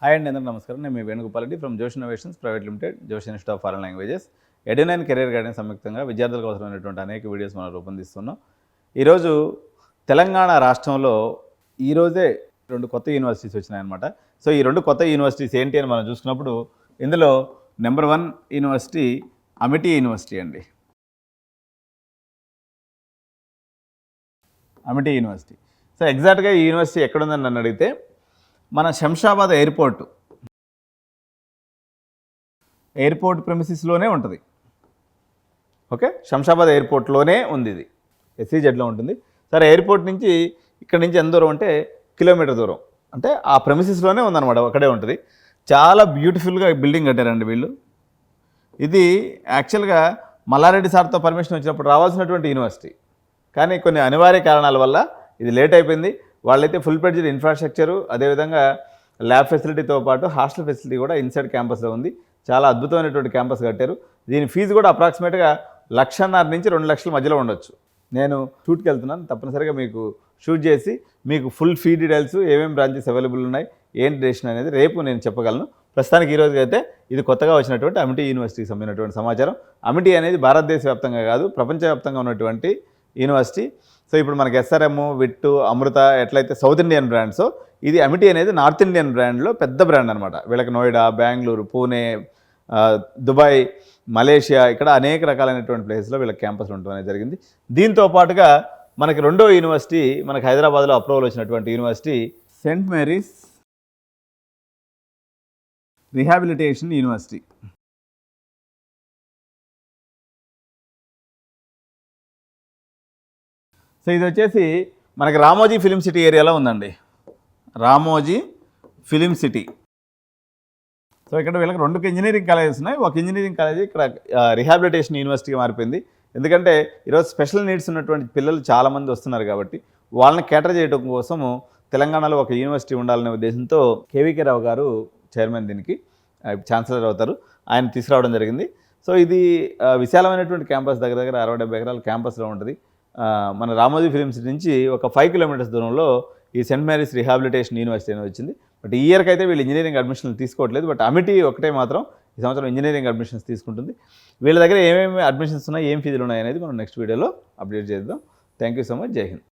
Hi అండి, అందరికీ నమస్కారం. నేను మీ Venugopal Reddy from Josh innovations private limited, Josh institute of foreign languages, Edunine career guidance సంయుక్తంగా విద్యార్థులకు అవసరమైనటువంటి అనేక వీడియోస్ మనం రూపొందిస్తున్నాం. ఈరోజు తెలంగాణ రాష్ట్రంలో ఈరోజే 2 కొత్త యూనివర్సిటీస్ వచ్చినాయన్నమాట. సో ఈ 2 కొత్త యూనివర్సిటీస్ ఏంటి అని మనం చూసుకున్నప్పుడు ఇందులో నెంబర్ 1 యూనివర్సిటీ అమిటీ యూనివర్సిటీ అండి. అమిటీ యూనివర్సిటీ. సో ఎగ్జాక్ట్గా ఈ యూనివర్సిటీ ఎక్కడుందని నన్ను అడిగితే మన శంషాబాద్ ఎయిర్పోర్ట్ ప్రెమిసిస్లోనే ఉంటుంది. ఓకే, శంషాబాద్ ఎయిర్పోర్ట్లోనే ఉంది. ఇది SEZలో ఉంటుంది. సరే, ఎయిర్పోర్ట్ నుంచి ఇక్కడ నుంచి ఎంత దూరం అంటే కిలోమీటర్ దూరం, అంటే ఆ ప్రెమిసిస్లోనే ఉందన్నమాట, అక్కడే ఉంటుంది. చాలా బ్యూటిఫుల్గా బిల్డింగ్ కట్టారండి వీళ్ళు. ఇది యాక్చువల్గా మల్లారెడ్డి సార్తో పర్మిషన్ వచ్చినప్పుడు రావాల్సినటువంటి యూనివర్సిటీ, కానీ కొన్ని అనివార్య కారణాల వల్ల ఇది లేట్ అయిపోయింది. వాళ్ళైతే ఫుల్ ఫ్లెడ్జ్డ్ ఇన్ఫ్రాస్ట్రక్చరు, అదేవిధంగా ల్యాబ్ ఫెసిలిటీతో పాటు హాస్టల్ ఫెసిలిటీ కూడా ఇన్సైడ్ క్యాంపస్లో ఉంది. చాలా అద్భుతమైనటువంటి క్యాంపస్ కట్టారు. దీని ఫీజు కూడా అప్రాక్సిమేట్గా 1,50,000 నుంచి 2 లక్షల మధ్యలో ఉండొచ్చు. నేను షూట్కి వెళ్తున్నాను, తప్పనిసరిగా మీకు షూట్ చేసి మీకు ఫుల్ ఫీ డీటెయిల్స్, ఏమేమి బ్రాంచెస్ అవైలబుల్ ఉన్నాయి, ఏంటి డెసిషన్ అనేది రేపు నేను చెప్పగలను. ప్రస్తుతానికి ఈరోజు అయితే ఇది కొత్తగా వచ్చినటువంటి అమిటీ యూనివర్సిటీకి సంబంధించినటువంటి సమాచారం. అమిటీ అనేది భారతదేశ వ్యాప్తంగా కాదు, ప్రపంచవ్యాప్తంగా ఉన్నటువంటి యూనివర్సిటీ. సో ఇప్పుడు మనకి SRM, విట్టు, అమృత ఎట్లయితే సౌత్ ఇండియన్ బ్రాండ్సో, ఇది అమిటీ అనేది నార్త్ ఇండియన్ బ్రాండ్లో పెద్ద బ్రాండ్ అనమాట. వీళ్ళకి నోయిడా, బెంగళూరు, పూణే, దుబాయ్, మలేషియా, ఇక్కడ అనేక రకాలైనటువంటి ప్లేసెస్లో వీళ్ళకి క్యాంపస్లు ఉండడం అనేది జరిగింది. దీంతో పాటుగా మనకి రెండో యూనివర్సిటీ, మనకి హైదరాబాద్లో అప్రూవల్ వచ్చినటువంటి university Saint Mary's rehabilitation university. So ఇది వచ్చేసి మనకి రామోజీ ఫిలిం సిటీ ఏరియాలో ఉందండి. Ramoji film city. సో ఇక్కడ వీళ్ళకి 2 ఇంజనీరింగ్ కాలేజెస్ ఉన్నాయి. ఒక ఇంజనీరింగ్ కాలేజీ ఇక్కడ రీహాబిలిటేషన్ యూనివర్సిటీగా మారిపోయింది. ఎందుకంటే ఈరోజు స్పెషల్ నీడ్స్ ఉన్నటువంటి పిల్లలు చాలామంది వస్తున్నారు కాబట్టి వాళ్ళని కేటర్ చేయడం కోసము తెలంగాణలో ఒక యూనివర్సిటీ ఉండాలనే ఉద్దేశంతో కేవీకే రావు గారు చైర్మన్, దీనికి ఛాన్సలర్ అవుతారు, ఆయన తీసుకురావడం జరిగింది. సో ఇది విశాలమైనటువంటి క్యాంపస్, దగ్గర 60-70 ఎకరాల క్యాంపస్లో ఉంటుంది. మన రామోజీ ఫిలిం సిటీ నుంచి ఒక 5 కిలోమీటర్స్ దూరంలో ఈ సెయింట్ మేరీస్ రీహాబిలిటేషన్ యూనివర్సిటీ అనేది వచ్చింది. బట్ ఈ ఇయర్కి అయితే వీళ్ళు ఇంజనీరింగ్ అడ్మిషన్లు తీసుకోవట్లేదు. బట్ అమిటీ ఒకటే మాత్రం ఈ సంవత్సరం ఇంజనీరింగ్ అడ్మిషన్స్ తీసుకుంటుంది. వీళ్ళ దగ్గర ఏమేమి అడ్మిషన్స్ ఉన్నాయి, ఏం ఫీజులు ఉన్నాయి అనేది మనం నెక్స్ట్ వీడియోలో అప్డేట్ చేద్దాం. Thank you so much. జై హింద్.